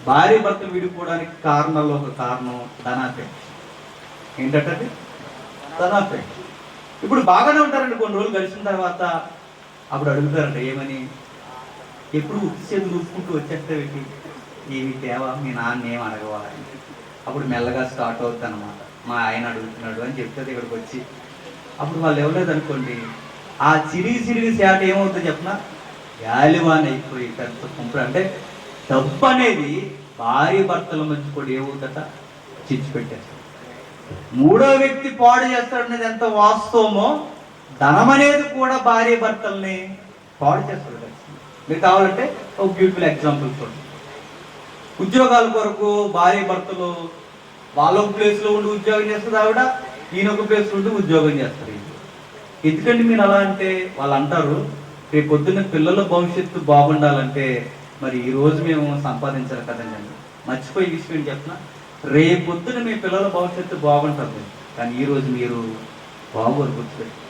భార్య భర్తలు విడిపోవడానికి కారణాల్లో ఒక కారణం ధనాపేక్ష. ఏంటంటే ధనాపేక్ష. ఇప్పుడు బాగానే ఉంటారండి, కొన్ని రోజులు గడిచిన తర్వాత అప్పుడు అడుగుతారంట ఏమని, ఎప్పుడు ఉత్సేది చూసుకుంటూ వచ్చేస్తావేంటి, ఏమి తేవా, మీ నాన్న ఏం అడగవా అని. అప్పుడు మెల్లగా స్టార్ట్ అవుతుంది అనమాట, మా ఆయన అడుగుతున్నాడు అని చెప్తుంది ఇక్కడికి వచ్చి. అప్పుడు వాళ్ళు ఇవ్వలేదు అనుకోండి, ఆ చిరిగి శాట ఏమవుతుంది చెప్పిన, గాలివాన్ అయిపోయి పెద్ద కుంపడు. అంటే డబ్బు అనేది భార్య భర్తల మధ్య కూడా ఏమవుతుందట, చిచ్చు పెట్టేస్తారు. మూడో వ్యక్తి పాడు చేస్తాడనేది ఎంత వాస్తవమో, ధనం అనేది కూడా భార్య భర్తల్ని పాడు చేస్తాడు. మీరు కావాలంటే ఒక బ్యూటిఫుల్ ఎగ్జాంపుల్ చూడండి. ఉద్యోగాల కొరకు భార్య భర్తలు వాళ్ళ ఒక ప్లేస్లో ఉండి ఉద్యోగం చేస్తుంది ఆవిడ, ఈయన ఒక ప్లేస్లో ఉండి ఉద్యోగం చేస్తారు. ఎందుకంటే మీరు అలా అంటే, వాళ్ళు అంటారు రేపు పొద్దున్న పిల్లల భవిష్యత్తు బాగుండాలంటే మరి ఈ రోజు మేము సంపాదించాలి కదండి. మర్చిపోయి విషయం ఏంటి చెప్పిన, రేపు పొద్దున మీ పిల్లల భవిష్యత్తు బాగుంటుంది, కానీ ఈరోజు మీరు బాగోరు గుర్తుపెట్టి.